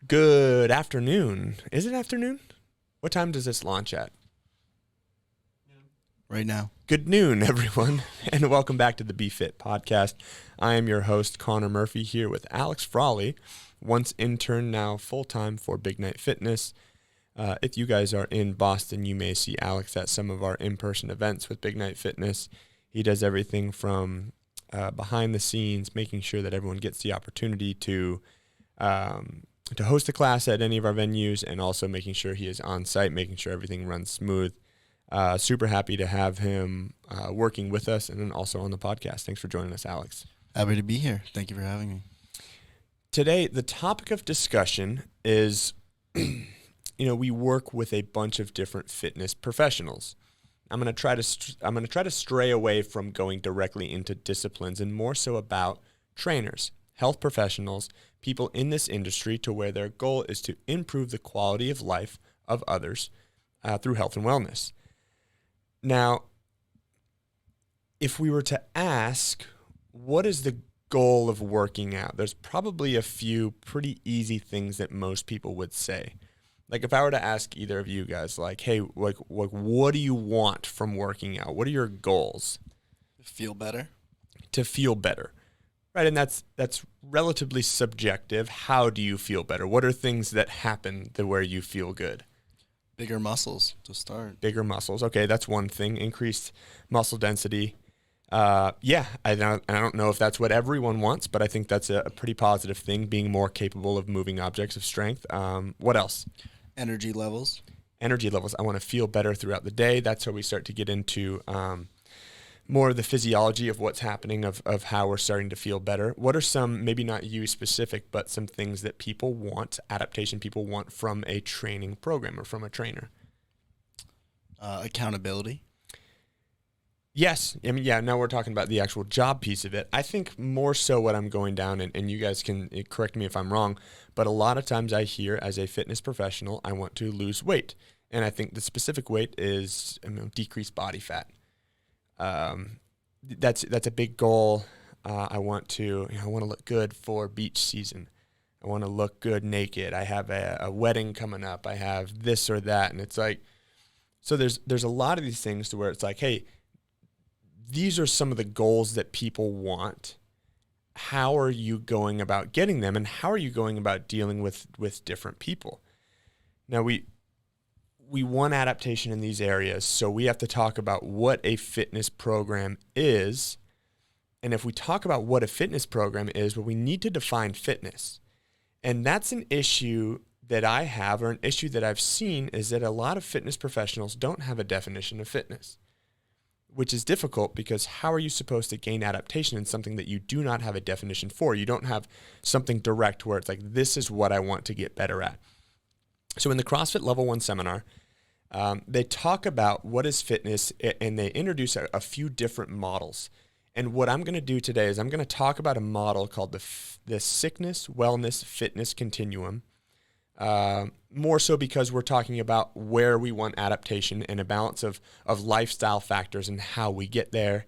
Good afternoon. Is it afternoon? What time does this launch at? Right now. Good noon, everyone, and welcome back to the Be Fit podcast. I am your host, Conor Murphy, here with Alex Frawley, once intern, now full-time for Big Night Fitness. If you guys are in Boston, you may see Alex at some of our in-person events with Big Night Fitness. He does everything from behind the scenes, making sure that everyone gets the opportunity to host a class at any of our venues, and also making sure he is on site, making sure everything runs smooth. Super happy to have him working with us and then also on the podcast. Thanks for joining us, Alex. Happy to be here. Thank you for having me. Today, the topic of discussion is, we work with a bunch of different fitness professionals. I'm going to try to stray away from going directly into disciplines and more so about trainers, health professionals, people in this industry to where their goal is to improve the quality of life of others through health and wellness. Now, if we were to ask, what is the goal of working out? There's probably a few pretty easy things that most people would say. Like if I were to ask either of you guys, like, hey, like what do you want from working out? What are your goals? Feel better. To feel better, right? And that's relatively subjective. How do you feel better? What are things that happen to where you feel good? Bigger muscles to start. Bigger muscles. Okay, that's one thing. Increased muscle density. I don't know if that's what everyone wants, but I think that's a pretty positive thing, being more capable of moving objects of strength. What else? Energy levels. Energy levels. I want to feel better throughout the day. That's where we start to get into more of the physiology of what's happening, of how we're starting to feel better. What are some, maybe not you specific, but some things that people want, adaptation people want from a training program or from a trainer? Accountability. Yes. I mean, yeah, now we're talking about the actual job piece of it. I think more so what I'm going down, and you guys can correct me if I'm wrong, but a lot of times I hear as a fitness professional, I want to lose weight. And I think the specific weight is decrease body fat. That's a big goal. I want to look good for beach season. I want to look good naked. I have a wedding coming up. I have this or that. And it's like, so there's a lot of these things to where it's like, hey, these are some of the goals that people want. How are you going about getting them? And how are you going about dealing with different people? Now we want adaptation in these areas, so we have to talk about what a fitness program is. And if we talk about what a fitness program is, well, we need to define fitness. And that's an issue that I have, or an issue that I've seen, is that a lot of fitness professionals don't have a definition of fitness, which is difficult because how are you supposed to gain adaptation in something that you do not have a definition for? You don't have something direct where it's like, this is what I want to get better at. So in the CrossFit Level 1 seminar, they talk about what is fitness, and they introduce a few different models. And what I'm going to do today is I'm going to talk about a model called the Sickness, Wellness, Fitness Continuum, more so because we're talking about where we want adaptation and a balance of lifestyle factors and how we get there.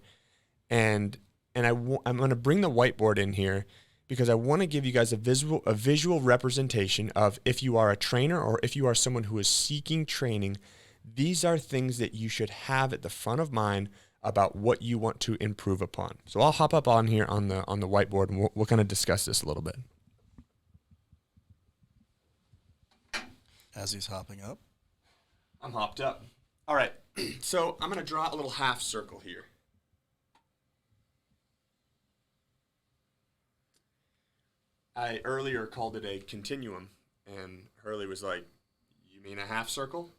And I'm going to bring the whiteboard in here, because I want to give you guys a visual representation of, if you are a trainer or if you are someone who is seeking training, these are things that you should have at the front of mind about what you want to improve upon. So I'll hop up on here on the whiteboard, and we'll kind of discuss this a little bit. As he's hopping up. I'm hopped up. All right. So I'm going to draw a little half circle here. I earlier called it a continuum, and Hurley was like, you mean a half circle?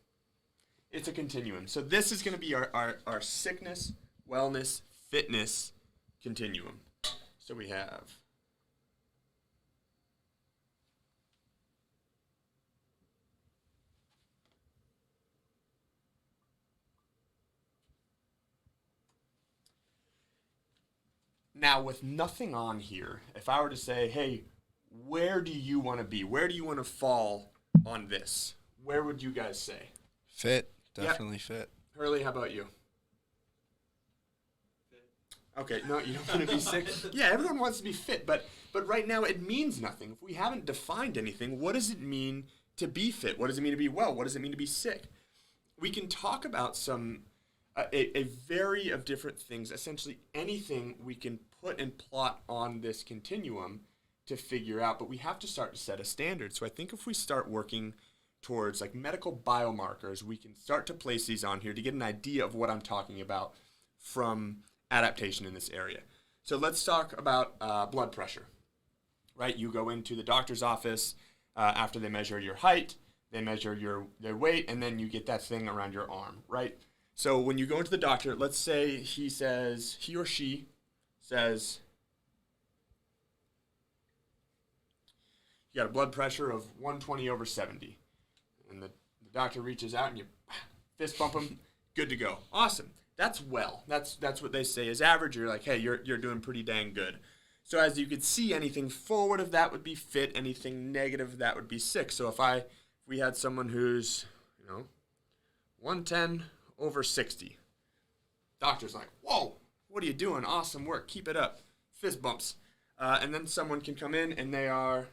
It's a continuum. So this is going to be our sickness, wellness, fitness continuum. So we have now, with nothing on here, if I were to say, hey, where do you want to be? Where do you want to fall on this? Where would you guys say? Fit. Definitely fit. Hurley, how about you? Okay, no, you don't want to be sick. Yeah, everyone wants to be fit, but right now it means nothing. If we haven't defined anything, what does it mean to be fit? What does it mean to be well? What does it mean to be sick? We can talk about a vary of different things, essentially anything we can put and plot on this continuum to figure out, but we have to start to set a standard. So I think if we start working towards like medical biomarkers, we can start to place these on here to get an idea of what I'm talking about from adaptation in this area. So let's talk about blood pressure, right? You go into the doctor's office after they measure your height, they measure their weight, and then you get that thing around your arm, right? So when you go into the doctor, let's say he or she says, you got a blood pressure of 120/70. And the doctor reaches out and you fist bump them, good to go. Awesome. That's well. That's what they say is average. You're like, hey, you're doing pretty dang good. So as you can see, anything forward of that would be fit. Anything negative of that would be sick. So if we had someone who's, 110/60, doctor's like, whoa, what are you doing? Awesome work. Keep it up. Fist bumps. And then someone can come in and they are,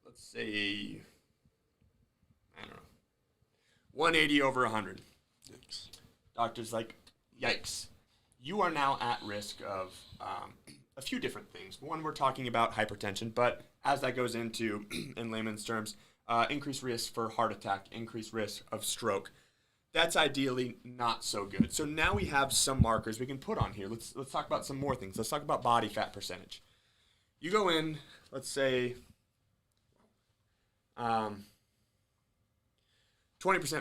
let's say, I don't know, 180/100. Yikes. Doctor's like, yikes. You are now at risk of a few different things. One, we're talking about hypertension, but as that goes into, in layman's terms, increased risk for heart attack, increased risk of stroke. That's ideally not so good. So now we have some markers we can put on here. Let's talk about some more things. Let's talk about body fat percentage. You go in, let's say, 20%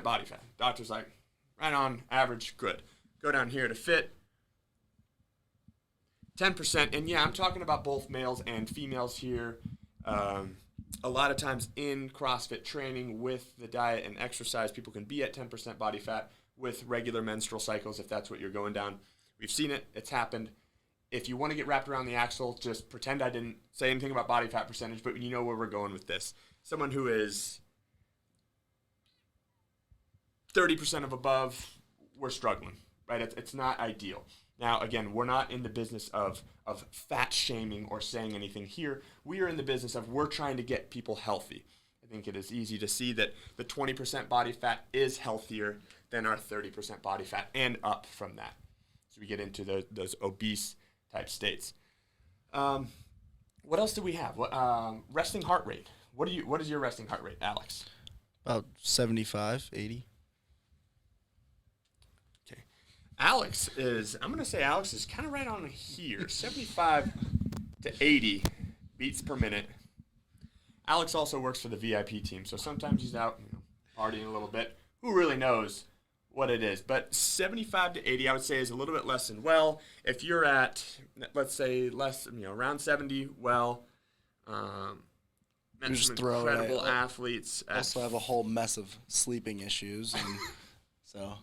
body fat. Doctor's like, right on, average, good. Go down here to fit, 10%. And yeah, I'm talking about both males and females here. A lot of times in CrossFit training with the diet and exercise, people can be at 10% body fat with regular menstrual cycles if that's what you're going down. We've seen it. It's happened. If you want to get wrapped around the axle, just pretend I didn't say anything about body fat percentage, but you know where we're going with this. Someone who is 30% of above, we're struggling, right? It's not ideal. Now, again, we're not in the business of fat shaming or saying anything here. We are in the business of we're trying to get people healthy. I think it is easy to see that the 20% body fat is healthier than our 30% body fat and up from that. So we get into those obese type states. What else do we have? Resting heart rate. What is your resting heart rate, Alex? About 75, 80. Alex is kind of right on here, 75 to 80 beats per minute. Alex also works for the VIP team, so sometimes he's out partying a little bit. Who really knows what it is? But 75 to 80, I would say, is a little bit less than well. If you're at, let's say, less, around 70, well, Just throw incredible athletes. Also have a whole mess of sleeping issues, and so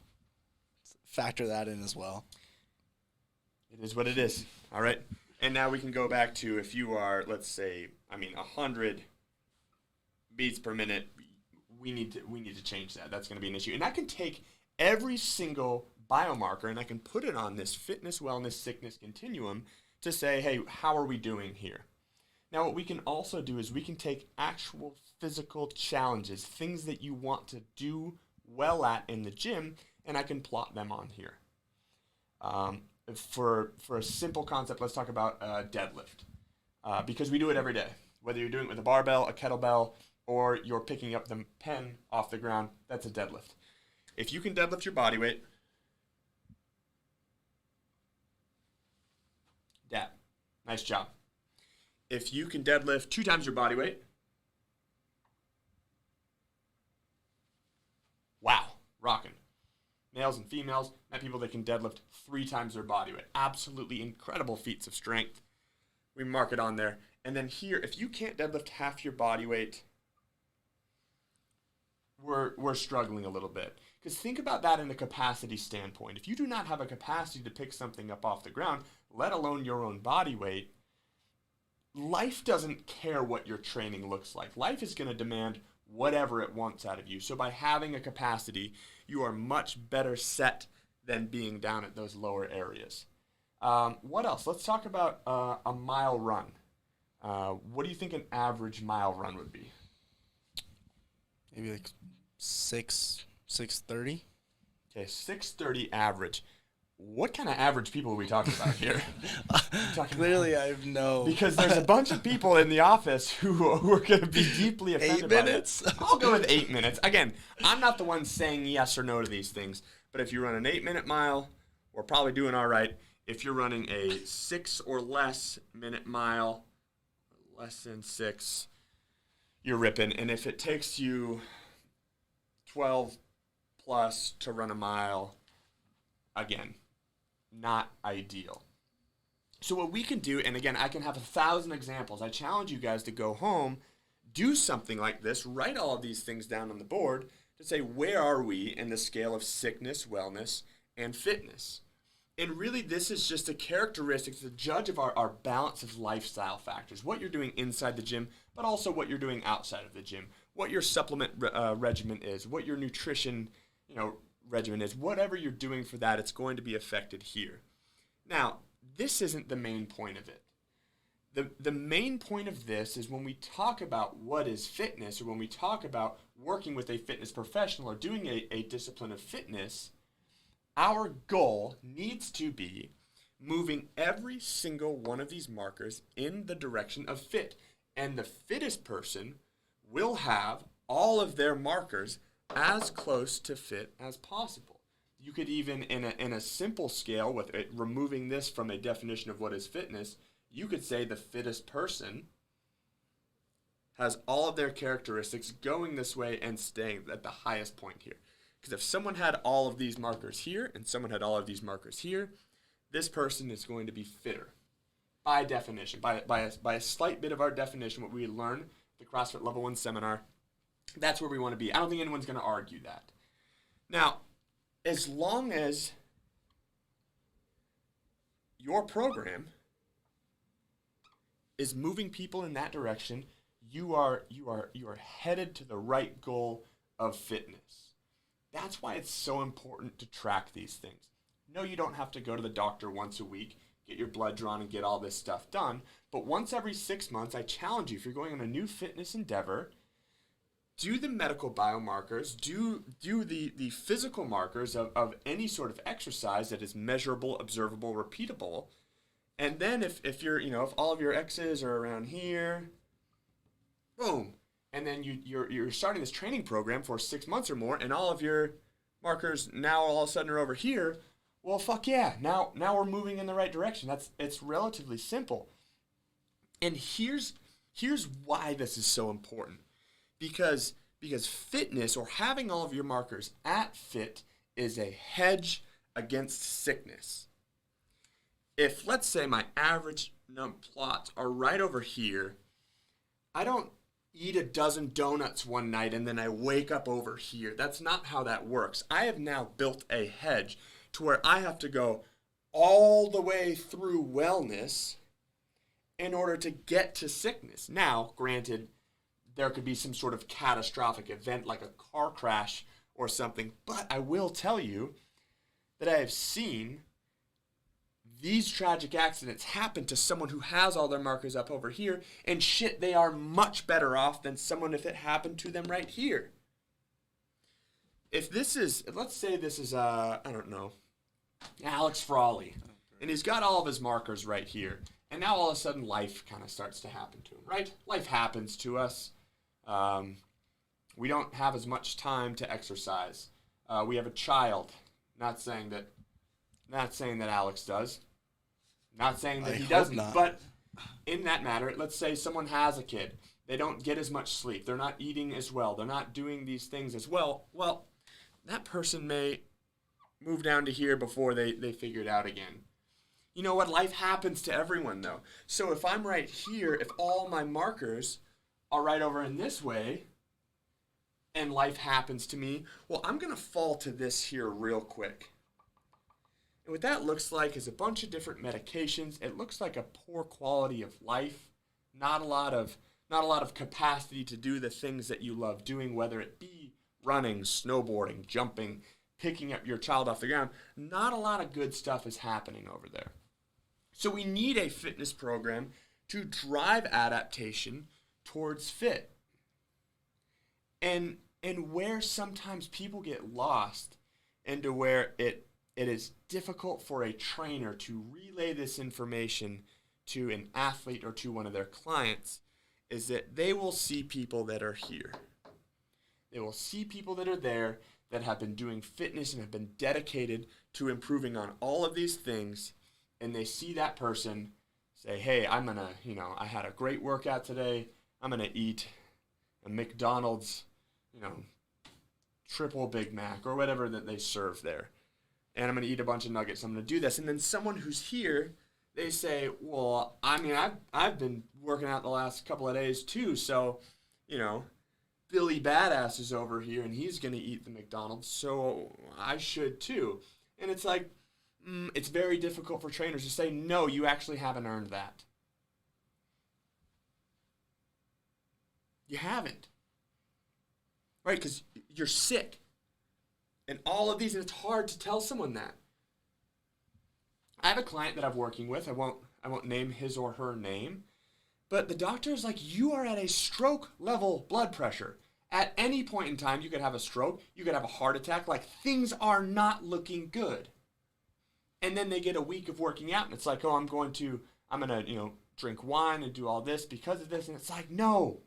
factor that in as well. It is what it is. All right. And now we can go back to if you are, let's say, 100 beats per minute, we need to change that. That's going to be an issue. And I can take every single biomarker and I can put it on this fitness, wellness, sickness continuum to say, hey, how are we doing here? Now, what we can also do is we can take actual physical challenges, things that you want to do well at in the gym, and I can plot them on here. For a simple concept, let's talk about deadlift, because we do it every day. Whether you're doing it with a barbell, a kettlebell, or you're picking up the pen off the ground, that's a deadlift. If you can deadlift your body weight, dab, nice job. If you can deadlift 2 times your body weight, wow, rocking. Males and females, met people that can deadlift 3 times their body weight. Absolutely incredible feats of strength. We mark it on there. And then here, if you can't deadlift half your body weight, we're struggling a little bit. Because think about that in a capacity standpoint. If you do not have a capacity to pick something up off the ground, let alone your own body weight, life doesn't care what your training looks like. Life is going to demand whatever it wants out of you. So by having a capacity, you are much better set than being down at those lower areas. What else? Let's talk about a mile run. What do you think an average mile run would be? Maybe like 6:30. Okay, 6:30 average. What kind of average people are we talking about here? Clearly, I have no. Because there's a bunch of people in the office who are going to be deeply offended 8 minutes? by it. I'll go with 8 minutes. Again, I'm not the one saying yes or no to these things, but if you run an 8-minute mile, we're probably doing all right. If you're running a 6 or less minute mile, less than 6, you're ripping. And if it takes you 12 plus to run a mile, again, not ideal. So what we can do, and again, I can have 1,000 examples. I challenge you guys to go home, do something like this, write all of these things down on the board to say, where are we in the scale of sickness, wellness, and fitness? And really, this is just a characteristic, it's a judge of our balance of lifestyle factors, what you're doing inside the gym, but also what you're doing outside of the gym, what your supplement regimen is, what your nutrition, regimen is. Whatever you're doing for that, it's going to be affected here. Now, this isn't the main point of it. The main point of this is when we talk about what is fitness, or when we talk about working with a fitness professional or doing a discipline of fitness, our goal needs to be moving every single one of these markers in the direction of fit. And the fittest person will have all of their markers as close to fit as possible. You could even, in a simple scale, with it, removing this from a definition of what is fitness, you could say the fittest person has all of their characteristics going this way and staying at the highest point here. Because if someone had all of these markers here and someone had all of these markers here, this person is going to be fitter by definition, by a slight bit of our definition, what we learn the CrossFit Level 1 seminar. That's where we want to be. I don't think anyone's going to argue that. Now, as long as your program is moving people in that direction, you are headed to the right goal of fitness. That's why it's so important to track these things. No, you don't have to go to the doctor once a week, get your blood drawn, and get all this stuff done. But once every 6 months, I challenge you, if you're going on a new fitness endeavor, do the medical biomarkers, do the physical markers of any sort of exercise that is measurable, observable, repeatable. And then if you're, if all of your X's are around here, boom. And then you're starting this training program for 6 months or more, and all of your markers now all of a sudden are over here. Well, fuck yeah. Now we're moving in the right direction. It's relatively simple. And here's why this is so important. Because fitness, or having all of your markers at fit, is a hedge against sickness. If, let's say, my average plots are right over here, I don't eat a dozen donuts one night and then I wake up over here. That's not how that works. I have now built a hedge to where I have to go all the way through wellness in order to get to sickness. Now, granted, there could be some sort of catastrophic event like a car crash or something, but I will tell you that I have seen these tragic accidents happen to someone who has all their markers up over here, and shit, they are much better off than someone if it happened to them right here. If this is, let's say this is, I don't know, Alex Frawley, and he's got all of his markers right here, and now all of a sudden life kind of starts to happen to him, right? Life happens to us. We don't have as much time to exercise. We have a child. Not saying that Alex does. Not saying that he doesn't. Not. But in that matter, let's say someone has a kid. They don't get as much sleep. They're not eating as well. They're not doing these things as well. Well, that person may move down to here before they figure it out again. You know what? Life happens to everyone, though. So if I'm right here, if all my markers are right over in this way, and life happens to me, well, I'm going to fall to this here real quick. And what that looks like is a bunch of different medications. It looks like a poor quality of life, not a lot of capacity to do the things that you love doing, whether it be running, snowboarding, jumping, picking up your child off the ground, not a lot of good stuff is happening over there. So we need a fitness program to drive adaptation towards fit. And where sometimes people get lost into where it is difficult for a trainer to relay this information to an athlete or to one of their clients is that they will see people that are here. They will see people that are there that have been doing fitness and have been dedicated to improving on all of these things, and they see that person say, hey, I'm going to, I had a great workout today. I'm going to eat a McDonald's, triple Big Mac or whatever that they serve there. And I'm going to eat a bunch of nuggets. I'm going to do this. And then someone who's here, they say, well, I've been working out the last couple of days too. So, Billy Badass is over here and he's going to eat the McDonald's. So I should too. And it's like, it's very difficult for trainers to say, no, you actually haven't earned that. You haven't. Right? Because you're sick. And all of these, and it's hard to tell someone that. I have a client that I'm working with. I won't name his or her name. But the doctor is like, you are at a stroke level blood pressure. At any point in time, you could have a stroke. You could have a heart attack. Like, things are not looking good. And then they get a week of working out, and it's like, oh, I'm going to drink wine and do all this because of this. And it's like, no,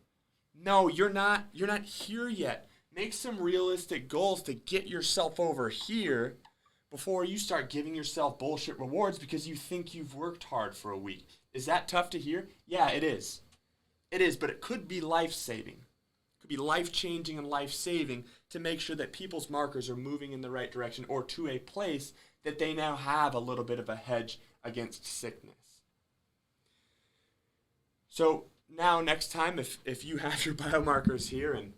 you're not here yet. Make some realistic goals to get yourself over here before you start giving yourself bullshit rewards because you think you've worked hard for a week. Is that tough to hear? Yeah, it is. It is, but it could be life-saving. It could be life-changing and life-saving to make sure that people's markers are moving in the right direction or to a place that they now have a little bit of a hedge against sickness. So now next time, if you have your biomarkers here and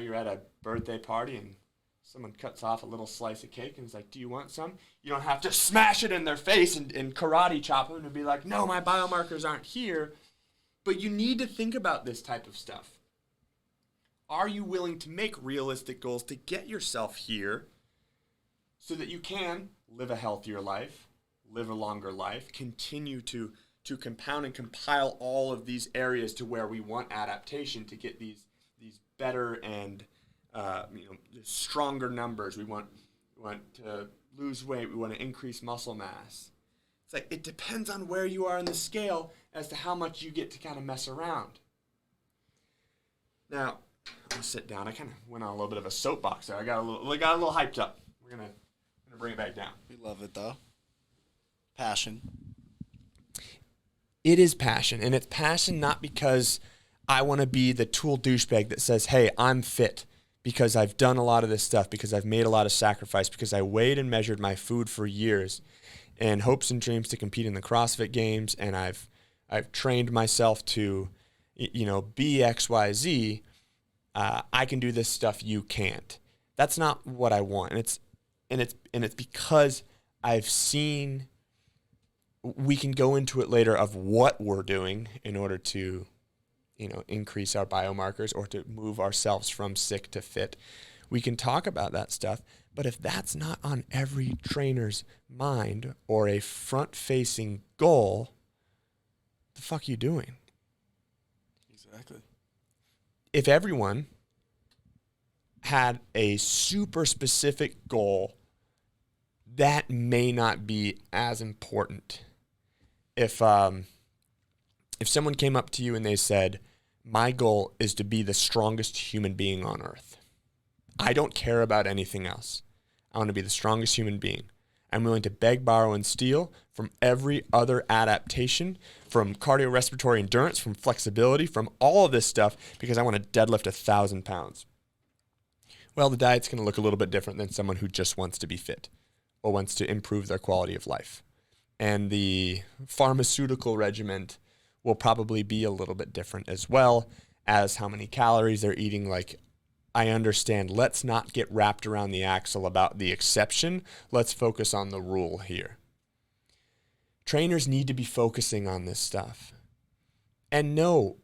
you're at a birthday party and someone cuts off a little slice of cake and is like, do you want some? You don't have to smash it in their face and karate chop them and be like, no, my biomarkers aren't here. But you need to think about this type of stuff. Are you willing to make realistic goals to get yourself here so that you can live a healthier life, live a longer life, continue to compound and compile all of these areas to where we want adaptation to get these better and stronger numbers. We want to lose weight. We want to increase muscle mass. It's like it depends on where you are in the scale as to how much you get to kind of mess around. Now, I'll sit down. I kind of went on a little bit of a soapbox there. I got a little hyped up. We're gonna bring it back down. We love it though. Passion. It is passion, and it's passion not because I want to be the tool douchebag that says, hey, I'm fit because I've done a lot of this stuff, because I've made a lot of sacrifice, because I weighed and measured my food for years in hopes and dreams to compete in the CrossFit Games, and I've trained myself to, be XYZ. I can do this stuff you can't. That's not what I want, and it's because I've seen. We can go into it later of what we're doing in order to increase our biomarkers or to move ourselves from sick to fit. We can talk about that stuff, but if that's not on every trainer's mind or a front-facing goal, the fuck are you doing? Exactly. If everyone had a super specific goal, that may not be as important. If someone came up to you and they said, my goal is to be the strongest human being on earth. I don't care about anything else. I want to be the strongest human being. I'm willing to beg, borrow, and steal from every other adaptation, from cardiorespiratory endurance, from flexibility, from all of this stuff, because I want to deadlift 1,000 pounds. Well, the diet's going to look a little bit different than someone who just wants to be fit or wants to improve their quality of life. And the pharmaceutical regimen will probably be a little bit different as well as how many calories they're eating. Like, I understand, let's not get wrapped around the axle about the exception. Let's focus on the rule here. Trainers need to be focusing on this stuff. And no,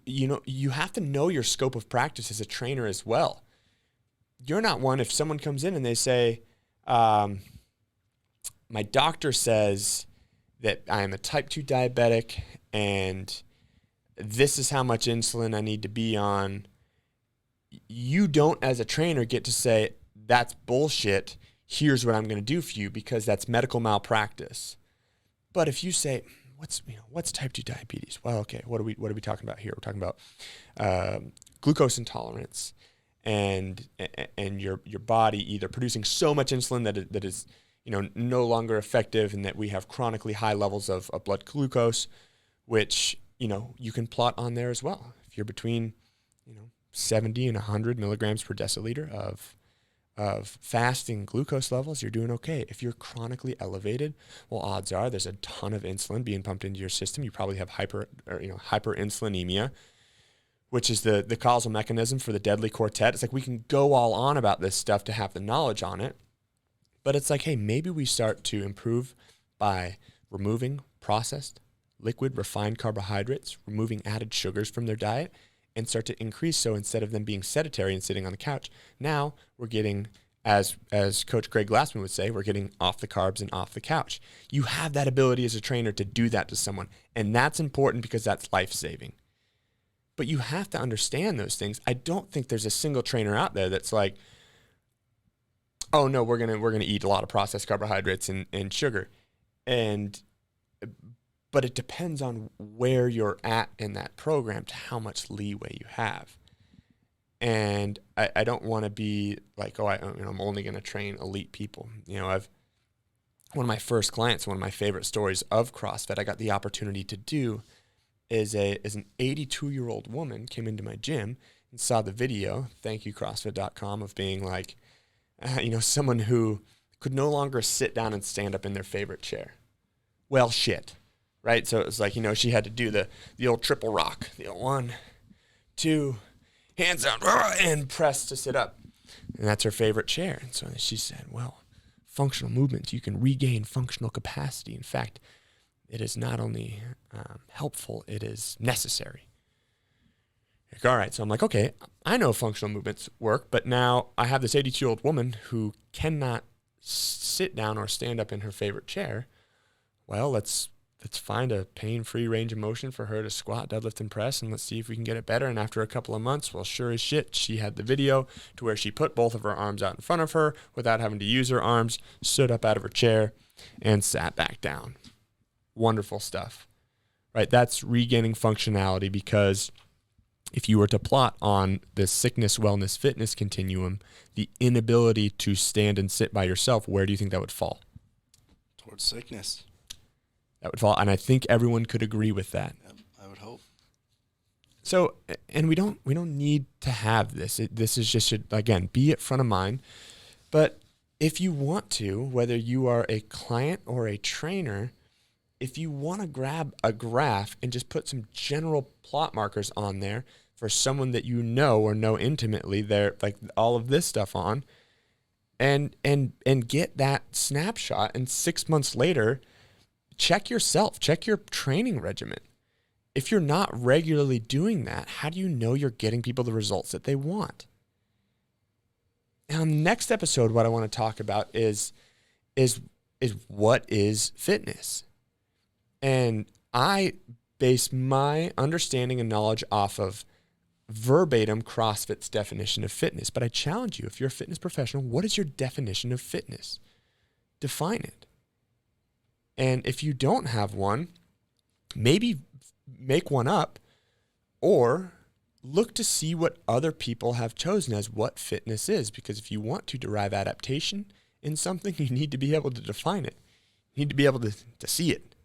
you have to know your scope of practice as a trainer as well. You're not one, if someone comes in and they say, My doctor says that I am a type 2 diabetic and this is how much insulin I need to be on. You don't, as a trainer, get to say, that's bullshit. Here's what I'm going to do for you, because that's medical malpractice. But if you say, what's type 2 diabetes? Well, okay, what are we talking about here? We're talking about glucose intolerance and your body either producing so much insulin that is no longer effective, and that we have chronically high levels of blood glucose, which you can plot on there as well. If you're between 70 and 100 milligrams per deciliter of fasting glucose levels, you're doing okay. If you're chronically elevated, well, odds are there's a ton of insulin being pumped into your system. You probably have hyperinsulinemia, which is the causal mechanism for the deadly quartet. It's like we can go all on about this stuff to have the knowledge on it, but it's like, hey, maybe we start to improve by removing processed, liquid, refined carbohydrates, removing added sugars from their diet, and start to increase. So instead of them being sedentary and sitting on the couch, now we're getting, as Coach Greg Glassman would say, we're getting off the carbs and off the couch. You have that ability as a trainer to do that to someone, and that's important because that's life-saving. But you have to understand those things. I don't think there's a single trainer out there that's like, oh no, we're gonna eat a lot of processed carbohydrates and sugar. But it depends on where you're at in that program to how much leeway you have. And I don't want to be like, I'm only going to train elite people. One of my first clients, one of my favorite stories of CrossFit, I got the opportunity to do is an 82-year-old woman came into my gym and saw the video, thank you CrossFit.com, of being like, someone who could no longer sit down and stand up in their favorite chair. Well, shit. Right? So it was like, she had to do the old triple rock, the old 1, 2, hands down, and press to sit up. And that's her favorite chair. And so she said, well, functional movements, you can regain functional capacity. In fact, it is not only helpful, it is necessary. Like, all right. So I'm like, okay, I know functional movements work, but now I have this 82-year-old woman who cannot sit down or stand up in her favorite chair. Well, let's find a pain-free range of motion for her to squat, deadlift, and press, and let's see if we can get it better. And after a couple of months, well, sure as shit, she had the video to where she put both of her arms out in front of her without having to use her arms, stood up out of her chair, and sat back down. Wonderful stuff, right? That's regaining functionality, because if you were to plot on the sickness, wellness, fitness continuum, the inability to stand and sit by yourself, where do you think that would fall? Towards sickness. That would fall, and I think everyone could agree with that. Yep, I would hope. So, and we don't need to have this. This is just, again, be it front of mind. But if you want to, whether you are a client or a trainer, if you want to grab a graph and just put some general plot markers on there for someone that you know or know intimately, they're like all of this stuff on, and get that snapshot, and 6 months later, check yourself, check your training regimen. If you're not regularly doing that, how do you know you're getting people the results that they want? And on the next episode, what I want to talk about is what is fitness? And I base my understanding and knowledge off of verbatim CrossFit's definition of fitness. But I challenge you, if you're a fitness professional, what is your definition of fitness? Define it. And if you don't have one, maybe make one up, or look to see what other people have chosen as what fitness is. Because if you want to derive adaptation in something, you need to be able to define it. You need to be able to see it.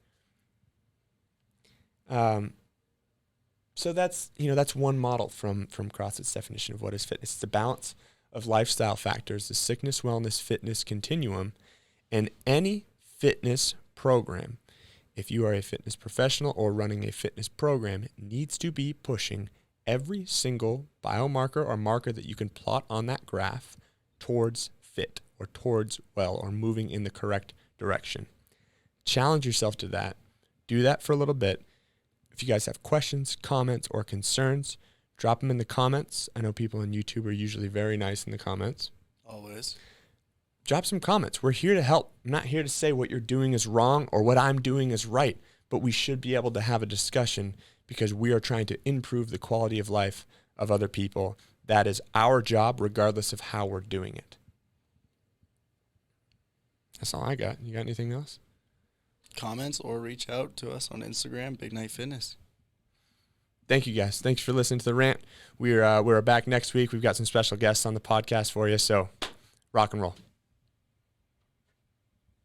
So that's one model from CrossFit's definition of what is fitness. It's the balance of lifestyle factors, the sickness, wellness, fitness continuum, and any fitness program, if you are a fitness professional or running a fitness program, needs to be pushing every single biomarker or marker that you can plot on that graph towards fit or towards well or moving in the correct direction. Challenge yourself to that. Do that for a little bit. If you guys have questions, comments, or concerns, drop them in the comments. I know people on YouTube are usually very nice in the comments. Always. drop some comments. We're here to help. I'm not here to say what you're doing is wrong or what I'm doing is right, but we should be able to have a discussion because we are trying to improve the quality of life of other people. That is our job, regardless of how we're doing it. That's all I got. You got anything else? Comments or reach out to us on Instagram, Big Night Fitness. Thank you, guys. Thanks for listening to the rant. We're back next week. We've got some special guests on the podcast for you, so rock and roll.